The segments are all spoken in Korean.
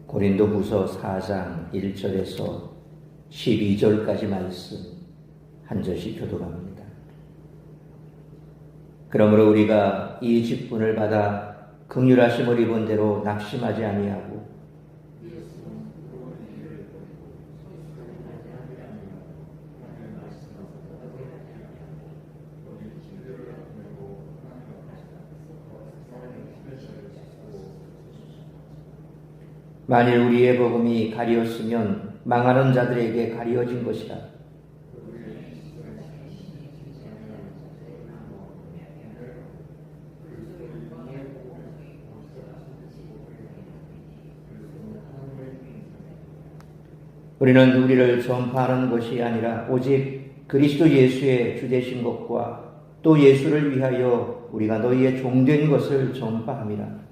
고린도후서 4장 1절에서 12절까지 말씀 한 절씩 교독합니다. 그러므로 우리가 이 직분을 받아 긍휼하심을 입은 대로 낙심하지 아니하고 만일 우리의 복음이 가리었으면 망하는 자들에게 가리어진 것이라. 우리는 우리를 전파하는 것이 아니라 오직 그리스도 예수의 주되신 것과 또 예수를 위하여 우리가 너희의 종된 것을 전파함이라.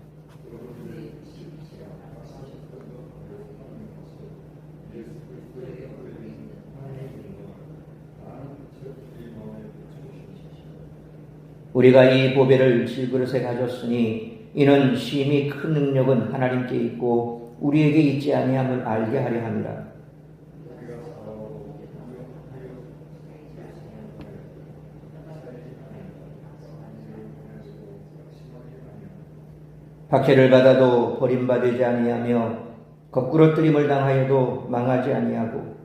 우리가 이 보배를 질그릇에 가졌으니 이는 심히 큰 능력은 하나님께 있고 우리에게 있지 아니함을 알게 하려 함이라. 박해를 받아도 버림받지 아니하며 거꾸러뜨림을 당하여도 망하지 아니하고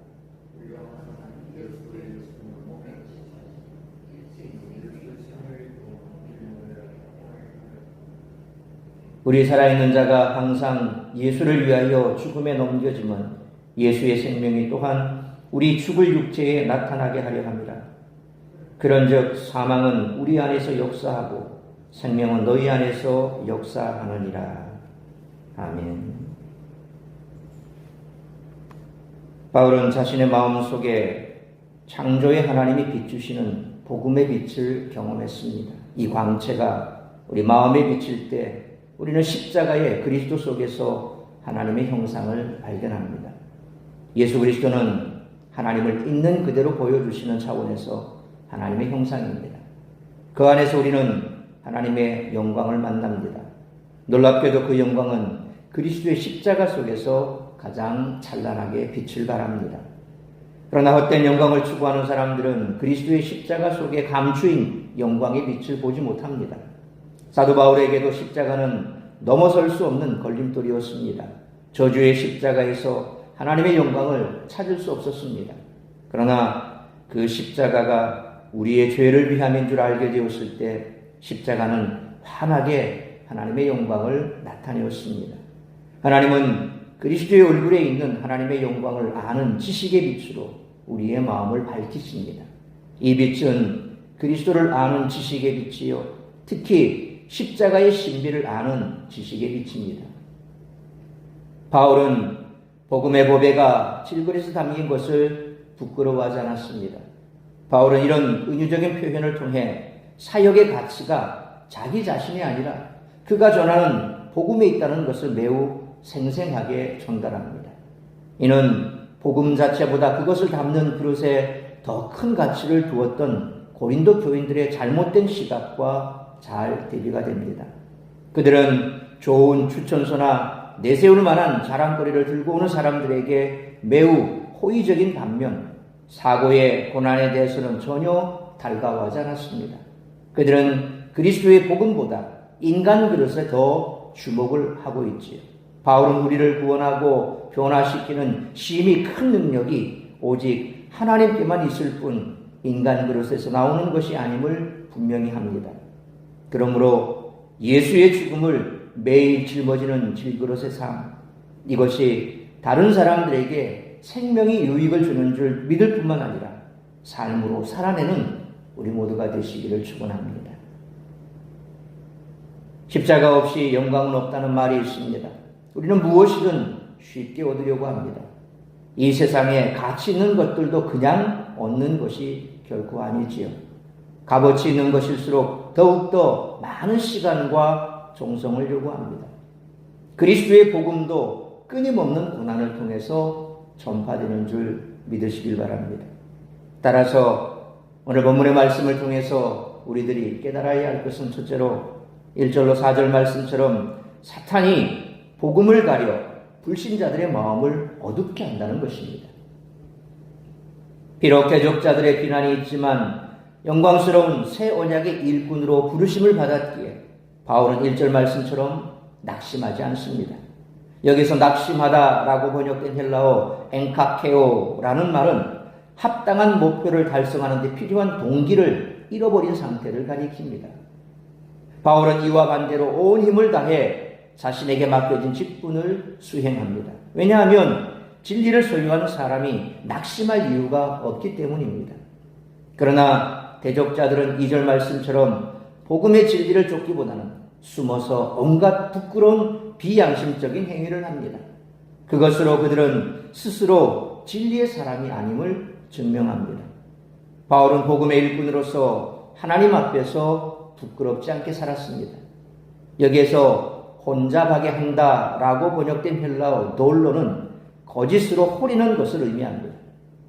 우리 살아있는 자가 항상 예수를 위하여 죽음에 넘겨지면 예수의 생명이 또한 우리 죽을 육체에 나타나게 하려 합니다. 그런즉 사망은 우리 안에서 역사하고 생명은 너희 안에서 역사하느니라. 아멘. 바울은 자신의 마음속에 창조의 하나님이 비추시는 복음의 빛을 경험했습니다. 이 광채가 우리 마음에 비칠 때 우리는 십자가의 그리스도 속에서 하나님의 형상을 발견합니다. 예수 그리스도는 하나님을 있는 그대로 보여주시는 차원에서 하나님의 형상입니다. 그 안에서 우리는 하나님의 영광을 만납니다. 놀랍게도 그 영광은 그리스도의 십자가 속에서 가장 찬란하게 빛을 발합니다. 그러나 헛된 영광을 추구하는 사람들은 그리스도의 십자가 속에 감추인 영광의 빛을 보지 못합니다. 사도 바울에게도 십자가는 넘어설 수 없는 걸림돌이었습니다. 저주의 십자가에서 하나님의 영광을 찾을 수 없었습니다. 그러나 그 십자가가 우리의 죄를 위함인 줄 알게 되었을 때 십자가는 환하게 하나님의 영광을 나타내었습니다. 하나님은 그리스도의 얼굴에 있는 하나님의 영광을 아는 지식의 빛으로 우리의 마음을 밝히십니다. 이 빛은 그리스도를 아는 지식의 빛이요 특히 십자가의 신비를 아는 지식의 빛입니다. 바울은 복음의 보배가 질그릇에 담긴 것을 부끄러워하지 않았습니다. 바울은 이런 은유적인 표현을 통해 사역의 가치가 자기 자신이 아니라 그가 전하는 복음에 있다는 것을 매우 생생하게 전달합니다. 이는 복음 자체보다 그것을 담는 그릇에 더 큰 가치를 두었던 고린도 교인들의 잘못된 시각과 잘 대비가 됩니다. 그들은 좋은 추천서나 내세울 만한 자랑거리를 들고 오는 사람들에게 매우 호의적인 반면 사고의 고난에 대해서는 전혀 달가워하지 않았습니다. 그들은 그리스도의 복음보다 인간 그릇에 더 주목을 하고 있지요. 바울은 우리를 구원하고 변화시키는 심히 큰 능력이 오직 하나님께만 있을 뿐 인간 그릇에서 나오는 것이 아님을 분명히 합니다. 그러므로 예수의 죽음을 매일 짊어지는 질그릇의 삶, 이것이 다른 사람들에게 생명이 유익을 주는 줄 믿을 뿐만 아니라 삶으로 살아내는 우리 모두가 되시기를 축원합니다. 십자가 없이 영광은 없다는 말이 있습니다. 우리는 무엇이든 쉽게 얻으려고 합니다. 이 세상에 가치 있는 것들도 그냥 얻는 것이 결코 아니지요. 값어치 있는 것일수록 더욱더 많은 시간과 정성을 요구합니다. 그리스도의 복음도 끊임없는 고난을 통해서 전파되는 줄 믿으시길 바랍니다. 따라서 오늘 본문의 말씀을 통해서 우리들이 깨달아야 할 것은 첫째로 1절로 4절 말씀처럼 사탄이 복음을 가려 불신자들의 마음을 어둡게 한다는 것입니다. 비록 대적자들의 비난이 있지만 영광스러운 새 언약의 일꾼으로 부르심을 받았기에 바울은 1절 말씀처럼 낙심하지 않습니다. 여기서 낙심하다라고 번역된 헬라어 엔카케오라는 말은 합당한 목표를 달성하는 데 필요한 동기를 잃어버린 상태를 가리킵니다. 바울은 이와 반대로 온 힘을 다해 자신에게 맡겨진 직분을 수행합니다. 왜냐하면 진리를 소유한 사람이 낙심할 이유가 없기 때문입니다. 그러나 대적자들은 2절 말씀처럼 복음의 진리를 쫓기보다는 숨어서 온갖 부끄러운 비양심적인 행위를 합니다. 그것으로 그들은 스스로 진리의 사람이 아님을 증명합니다. 바울은 복음의 일꾼으로서 하나님 앞에서 부끄럽지 않게 살았습니다. 여기에서 혼잡하게 한다라고 번역된 헬라어 돌로는 거짓으로 호리는 것을 의미합니다.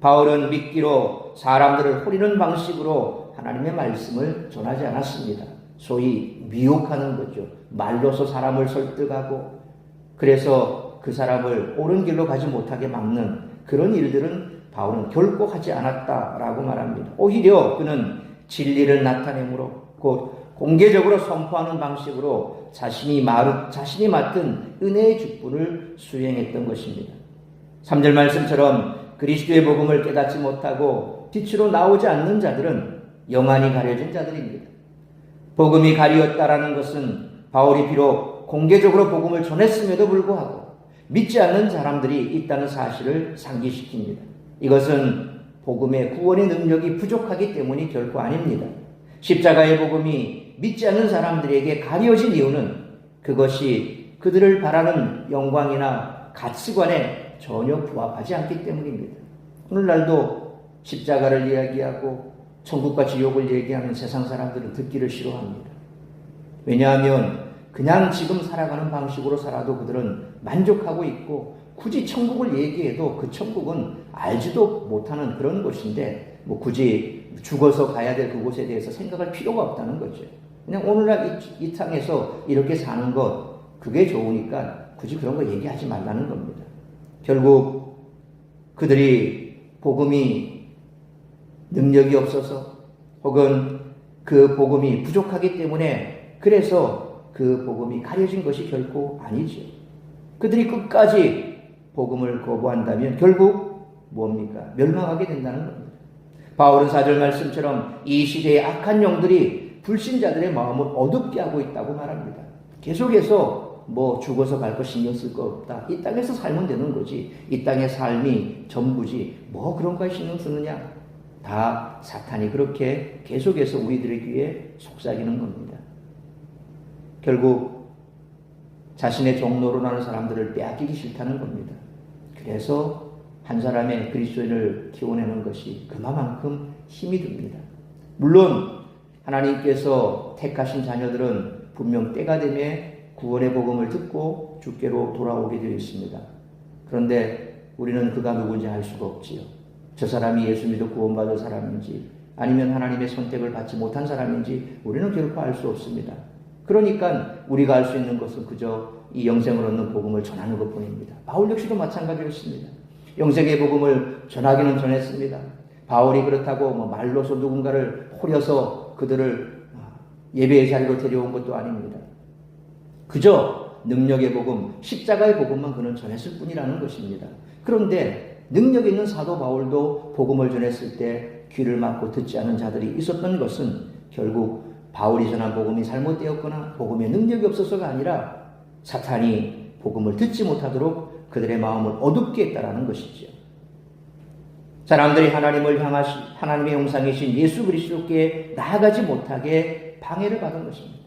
바울은 미끼로 사람들을 호리는 방식으로 하나님의 말씀을 전하지 않았습니다. 소위 미혹하는 거죠. 말로서 사람을 설득하고 그래서 그 사람을 옳은 길로 가지 못하게 막는 그런 일들은 바울은 결코 하지 않았다라고 말합니다. 오히려 그는 진리를 나타내므로 곧 공개적으로 선포하는 방식으로 자신이 맡은 은혜의 직분을 수행했던 것입니다. 3절 말씀처럼 그리스도의 복음을 깨닫지 못하고 빛으로 나오지 않는 자들은 영안이 가려진 자들입니다. 복음이 가리었다라는 것은 바울이 비록 공개적으로 복음을 전했음에도 불구하고 믿지 않는 사람들이 있다는 사실을 상기시킵니다. 이것은 복음의 구원의 능력이 부족하기 때문이 결코 아닙니다. 십자가의 복음이 믿지 않는 사람들에게 가려진 이유는 그것이 그들을 바라는 영광이나 가치관에 전혀 부합하지 않기 때문입니다. 오늘날도 십자가를 이야기하고 천국과 지옥을 얘기하는 세상 사람들은 듣기를 싫어합니다. 왜냐하면 그냥 지금 살아가는 방식으로 살아도 그들은 만족하고 있고 굳이 천국을 얘기해도 그 천국은 알지도 못하는 그런 곳인데 굳이 죽어서 가야 될 그곳에 대해서 생각할 필요가 없다는 거죠. 그냥 오늘날 이 땅에서 이렇게 사는 것 그게 좋으니까 굳이 그런 거 얘기하지 말라는 겁니다. 결국 그들이 복음이 능력이 없어서 혹은 그 복음이 부족하기 때문에 그래서 그 복음이 가려진 것이 결코 아니죠. 그들이 끝까지 복음을 거부한다면 결국 뭡니까? 멸망하게 된다는 겁니다. 바울은 4절 말씀처럼 이 시대의 악한 영들이 불신자들의 마음을 어둡게 하고 있다고 말합니다. 계속해서 죽어서 갈 거 신경 쓸 거 없다. 이 땅에서 살면 되는 거지. 이 땅의 삶이 전부지. 그런 거에 신경 쓰느냐? 다 사탄이 그렇게 계속해서 우리들의 귀에 속삭이는 겁니다. 결국 자신의 종노릇하는 사람들을 빼앗기기 싫다는 겁니다. 그래서 한 사람의 그리스도인을 키워내는 것이 그만큼 힘이 듭니다. 물론 하나님께서 택하신 자녀들은 분명 때가 되매 구원의 복음을 듣고 주께로 돌아오게 되어 있습니다. 그런데 우리는 그가 누군지 알 수가 없지요. 저 사람이 예수 믿어 구원받을 사람인지 아니면 하나님의 선택을 받지 못한 사람인지 우리는 결코 알 수 없습니다. 그러니까 우리가 알 수 있는 것은 그저 이 영생을 얻는 복음을 전하는 것뿐입니다. 바울 역시도 마찬가지였습니다. 영생의 복음을 전하기는 전했습니다. 바울이 그렇다고 말로서 누군가를 호려서 그들을 예배의 자리로 데려온 것도 아닙니다. 그저 능력의 복음, 십자가의 복음만 그는 전했을 뿐이라는 것입니다. 그런데 능력 있는 사도 바울도 복음을 전했을 때 귀를 막고 듣지 않은 자들이 있었던 것은 결국 바울이 전한 복음이 잘못되었거나 복음에 능력이 없어서가 아니라 사탄이 복음을 듣지 못하도록 그들의 마음을 어둡게 했다라는 것이죠. 사람들이 하나님의 형상이신 예수 그리스도께 나아가지 못하게 방해를 받은 것입니다.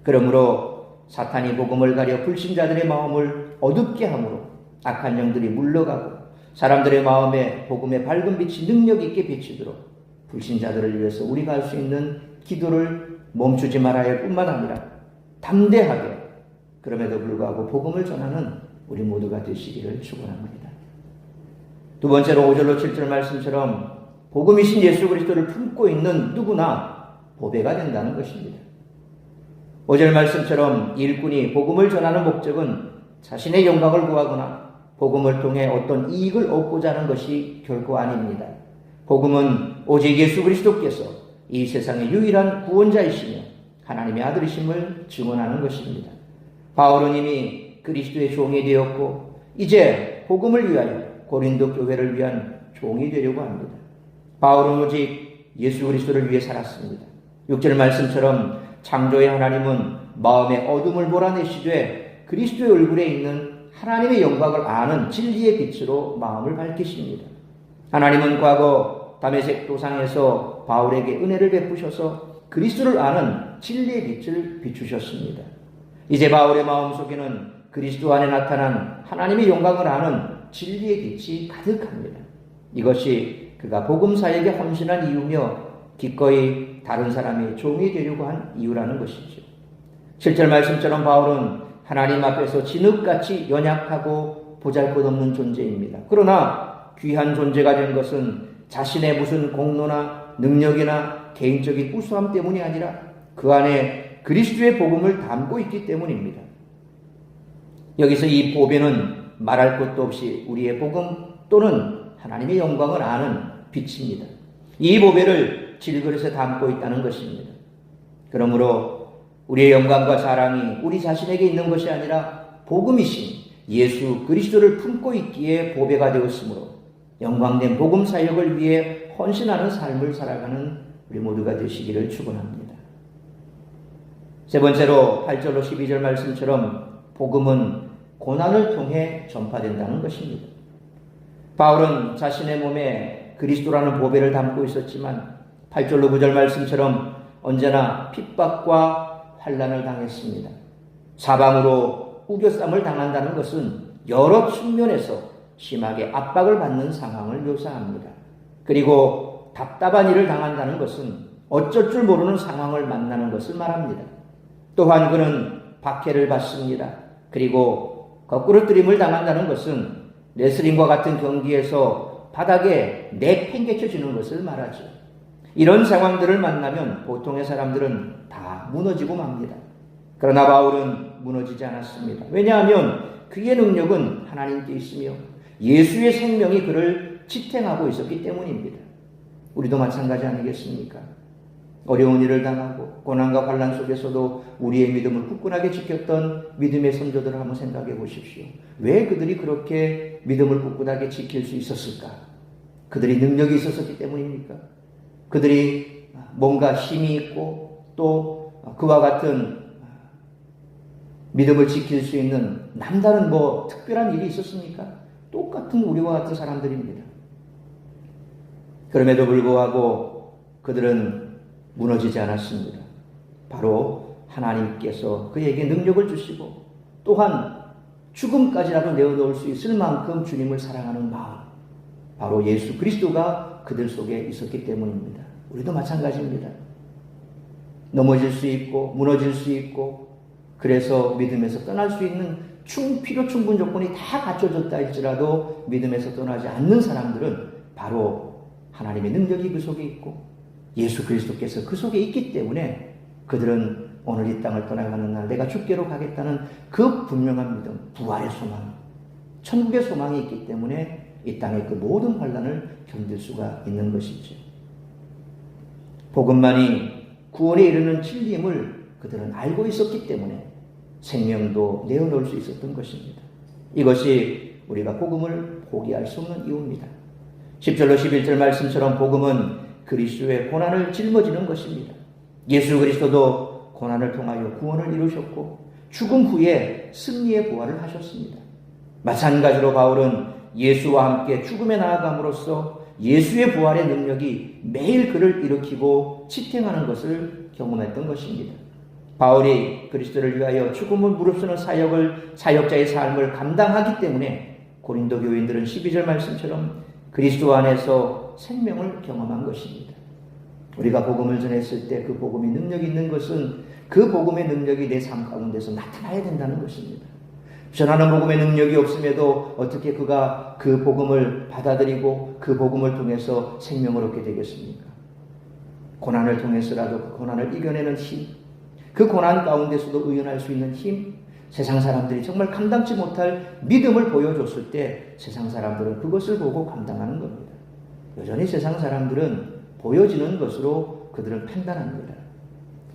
그러므로 사탄이 복음을 가려 불신자들의 마음을 어둡게 함으로 악한 영들이 물러가고 사람들의 마음에 복음의 밝은 빛이 능력 있게 비치도록 불신자들을 위해서 우리가 할 수 있는 기도를 멈추지 말아야 할 뿐만 아니라 담대하게 그럼에도 불구하고 복음을 전하는 우리 모두가 되시기를 축원합니다. 두 번째로 5절로 7절 말씀처럼 복음이신 예수 그리스도를 품고 있는 누구나 보배가 된다는 것입니다. 5절 말씀처럼 일꾼이 복음을 전하는 목적은 자신의 영광을 구하거나 복음을 통해 어떤 이익을 얻고자 하는 것이 결코 아닙니다. 복음은 오직 예수 그리스도께서 이 세상의 유일한 구원자이시며 하나님의 아들이심을 증언하는 것입니다. 바울은 이미 그리스도의 종이 되었고 이제 복음을 위하여 고린도 교회를 위한 종이 되려고 합니다. 바울은 오직 예수 그리스도를 위해 살았습니다. 6절 말씀처럼 창조의 하나님은 마음의 어둠을 몰아내시되 그리스도의 얼굴에 있는 하나님의 영광을 아는 진리의 빛으로 마음을 밝히십니다. 하나님은 과거 다메섹 도상에서 바울에게 은혜를 베푸셔서 그리스도를 아는 진리의 빛을 비추셨습니다. 이제 바울의 마음속에는 그리스도 안에 나타난 하나님의 영광을 아는 진리의 빛이 가득합니다. 이것이 그가 복음사에게 헌신한 이유며 기꺼이 다른 사람의 종이 되려고 한 이유라는 것이죠. 7절 말씀처럼 바울은 하나님 앞에서 진흙같이 연약하고 보잘것없는 존재입니다. 그러나 귀한 존재가 된 것은 자신의 무슨 공로나 능력이나 개인적인 우수함 때문이 아니라 그 안에 그리스도의 복음을 담고 있기 때문입니다. 여기서 이 보배는 말할 것도 없이 우리의 복음 또는 하나님의 영광을 아는 빛입니다. 이 보배를 질그릇에 담고 있다는 것입니다. 그러므로 우리의 영광과 자랑이 우리 자신에게 있는 것이 아니라 복음이신 예수 그리스도를 품고 있기에 보배가 되었으므로 영광된 복음 사역을 위해 헌신하는 삶을 살아가는 우리 모두가 되시기를 축원합니다. 세 번째로 8절로 12절 말씀처럼 복음은 고난을 통해 전파된다는 것입니다. 바울은 자신의 몸에 그리스도라는 보배를 담고 있었지만 8절로 9절 말씀처럼 언제나 핍박과 환난을 당했습니다. 사방으로 우겨쌈을 당한다는 것은 여러 측면에서 심하게 압박을 받는 상황을 묘사합니다. 그리고 답답한 일을 당한다는 것은 어쩔 줄 모르는 상황을 만나는 것을 말합니다. 또한 그는 박해를 받습니다. 그리고 거꾸로뜨림을 당한다는 것은 레슬링과 같은 경기에서 바닥에 내팽개쳐지는 것을 말하죠. 이런 상황들을 만나면 보통의 사람들은 다 무너지고 맙니다. 그러나 바울은 무너지지 않았습니다. 왜냐하면 그의 능력은 하나님께 있으며 예수의 생명이 그를 지탱하고 있었기 때문입니다. 우리도 마찬가지 아니겠습니까? 어려운 일을 당하고 고난과 환난 속에서도 우리의 믿음을 굳건하게 지켰던 믿음의 선조들을 한번 생각해 보십시오. 왜 그들이 그렇게 믿음을 굳건하게 지킬 수 있었을까? 그들이 능력이 있었기 때문입니까? 그들이 뭔가 힘이 있고 또 그와 같은 믿음을 지킬 수 있는 남다른 특별한 일이 있었습니까? 똑같은 우리와 같은 사람들입니다. 그럼에도 불구하고 그들은 무너지지 않았습니다. 바로 하나님께서 그에게 능력을 주시고 또한 죽음까지라도 내어놓을 수 있을 만큼 주님을 사랑하는 마음, 바로 예수 그리스도가 그들 속에 있었기 때문입니다. 우리도 마찬가지입니다. 넘어질 수 있고 무너질 수 있고 그래서 믿음에서 떠날 수 있는 필요 충분 조건이 다 갖춰졌다 할지라도 믿음에서 떠나지 않는 사람들은 바로 하나님의 능력이 그 속에 있고 예수 그리스도께서 그 속에 있기 때문에 그들은 오늘 이 땅을 떠나가는 날 내가 주께로 가겠다는 그 분명한 믿음, 부활의 소망, 천국의 소망이 있기 때문에 이 땅의 그 모든 환난을 견딜 수가 있는 것이죠. 복음만이 구원에 이르는 진리임을 그들은 알고 있었기 때문에 생명도 내어놓을 수 있었던 것입니다. 이것이 우리가 복음을 포기할 수 없는 이유입니다. 10절로 11절 말씀처럼 복음은 그리스도의 고난을 짊어지는 것입니다. 예수 그리스도도 고난을 통하여 구원을 이루셨고 죽음 후에 승리의 부활을 하셨습니다. 마찬가지로 바울은 예수와 함께 죽음에 나아감으로써 예수의 부활의 능력이 매일 그를 일으키고 지탱하는 것을 경험했던 것입니다. 바울이 그리스도를 위하여 죽음을 무릅쓰는 사역자의 삶을 감당하기 때문에 고린도 교인들은 12절 말씀처럼 그리스도 안에서 생명을 경험한 것입니다. 우리가 복음을 전했을 때 그 복음의 능력이 있는 것은 그 복음의 능력이 내 삶 가운데서 나타나야 된다는 것입니다. 전하는 복음의 능력이 없음에도 어떻게 그가 그 복음을 받아들이고 그 복음을 통해서 생명을 얻게 되겠습니까? 고난을 통해서라도 그 고난을 이겨내는 힘, 그 고난 가운데서도 의연할 수 있는 힘, 세상 사람들이 정말 감당치 못할 믿음을 보여줬을 때 세상 사람들은 그것을 보고 감당하는 겁니다. 여전히 세상 사람들은 보여지는 것으로 그들은 판단합니다.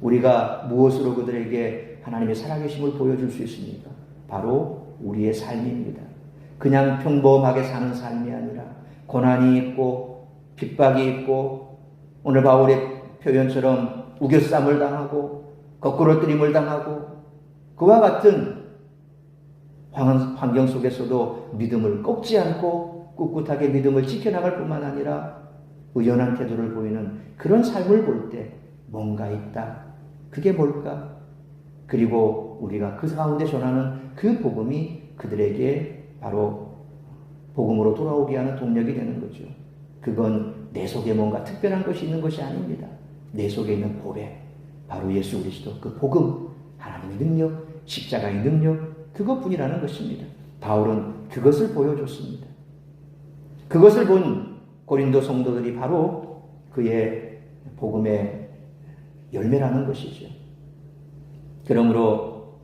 우리가 무엇으로 그들에게 하나님의 살아계심을 보여줄 수 있습니까? 바로 우리의 삶입니다. 그냥 평범하게 사는 삶이 아니라 고난이 있고 핍박이 있고 오늘 바울의 표현처럼 우겨쌈을 당하고 거꾸로 뜨림을 당하고 그와 같은 환경 속에서도 믿음을 꺾지 않고 꿋꿋하게 믿음을 지켜나갈 뿐만 아니라 의연한 태도를 보이는 그런 삶을 볼 때 뭔가 있다. 그게 뭘까? 그리고 우리가 그 가운데 전하는 그 복음이 그들에게 바로 복음으로 돌아오게 하는 동력이 되는 거죠. 그건 내 속에 뭔가 특별한 것이 있는 것이 아닙니다. 내 속에 있는 보배, 바로 예수 그리스도 그 복음, 하나님의 능력, 십자가의 능력, 그것뿐이라는 것입니다. 바울은 그것을 보여줬습니다. 그것을 본 고린도 성도들이 바로 그의 복음의 열매라는 것이죠. 그러므로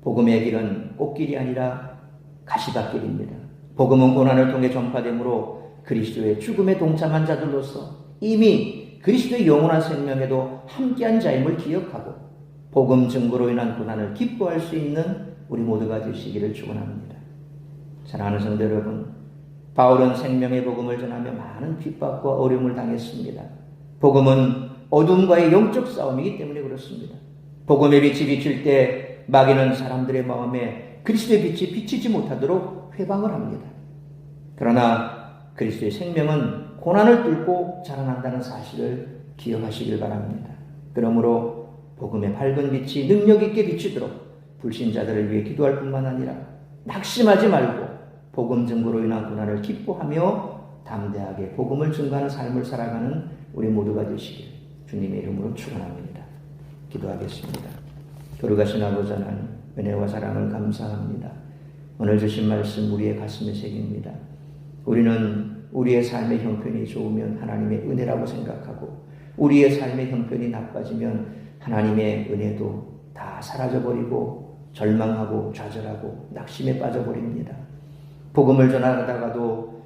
복음의 길은 꽃길이 아니라 가시밭길입니다. 복음은 고난을 통해 전파되므로 그리스도의 죽음에 동참한 자들로서 이미 그리스도의 영원한 생명에도 함께한 자임을 기억하고 복음 증거로 인한 고난을 기뻐할 수 있는 우리 모두가 되시기를 축원합니다. 사랑하는 성도 여러분, 바울은 생명의 복음을 전하며 많은 핍박과 어려움을 당했습니다. 복음은 어둠과의 영적 싸움이기 때문에 그렇습니다. 복음의 빛이 비칠 때 마귀는 사람들의 마음에 그리스도의 빛이 비치지 못하도록 회방을 합니다. 그러나 그리스도의 생명은 고난을 뚫고 자라난다는 사실을 기억하시길 바랍니다. 그러므로 복음의 밝은 빛이 능력 있게 비치도록 불신자들을 위해 기도할 뿐만 아니라 낙심하지 말고 복음 증거로 인한 고난을 기뻐하며 담대하게 복음을 증거하는 삶을 살아가는 우리 모두가 되시길 주님의 이름으로 축원합니다. 기도하겠습니다. 거룩하신 아버지 하나님, 은혜와 사랑을 감사합니다. 오늘 주신 말씀 우리의 가슴에 새깁니다. 우리는 우리의 삶의 형편이 좋으면 하나님의 은혜라고 생각하고 우리의 삶의 형편이 나빠지면 하나님의 은혜도 다 사라져버리고 절망하고 좌절하고 낙심에 빠져버립니다. 복음을 전하다가도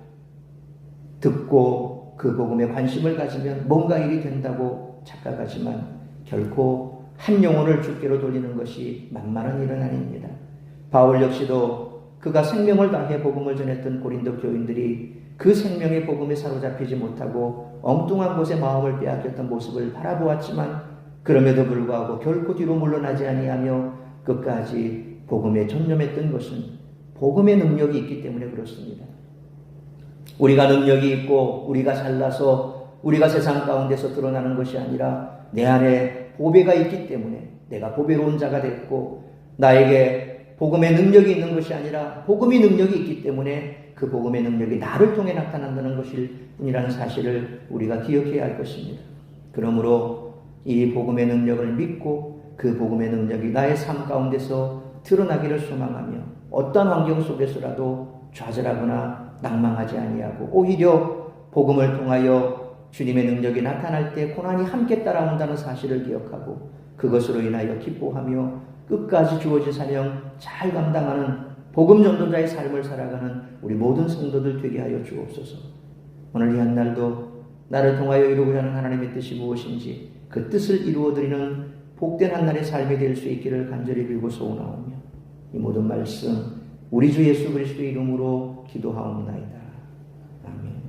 듣고 그 복음에 관심을 가지면 뭔가 일이 된다고 착각하지만 결코 한 영혼을 주께로 돌리는 것이 만만한 일은 아닙니다. 바울 역시도 그가 생명을 다해 복음을 전했던 고린도 교인들이 그 생명의 복음에 사로잡히지 못하고 엉뚱한 곳에 마음을 빼앗겼던 모습을 바라보았지만 그럼에도 불구하고 결코 뒤로 물러나지 아니하며 끝까지 복음에 전념했던 것은 복음의 능력이 있기 때문에 그렇습니다. 우리가 능력이 있고 우리가 잘나서 우리가 세상 가운데서 드러나는 것이 아니라 내 안에 보배가 있기 때문에 내가 보배로운 자가 됐고 나에게 복음의 능력이 있는 것이 아니라 복음의 능력이 있기 때문에 그 복음의 능력이 나를 통해 나타난다는 것일 뿐이라는 사실을 우리가 기억해야 할 것입니다. 그러므로 이 복음의 능력을 믿고 그 복음의 능력이 나의 삶 가운데서 드러나기를 소망하며 어떤 환경 속에서라도 좌절하거나 낭망하지 아니하고 오히려 복음을 통하여 주님의 능력이 나타날 때 고난이 함께 따라온다는 사실을 기억하고 그것으로 인하여 기뻐하며 끝까지 주어진 사명 잘 감당하는 복음 전도자의 삶을 살아가는 우리 모든 성도들 되게 하여 주옵소서. 오늘 이 한날도 나를 통하여 이루고자 하는 하나님의 뜻이 무엇인지 그 뜻을 이루어드리는 복된 한날의 삶이 될 수 있기를 간절히 빌고 소원하오며 이 모든 말씀 우리 주 예수 그리스도의 이름으로 기도하옵나이다.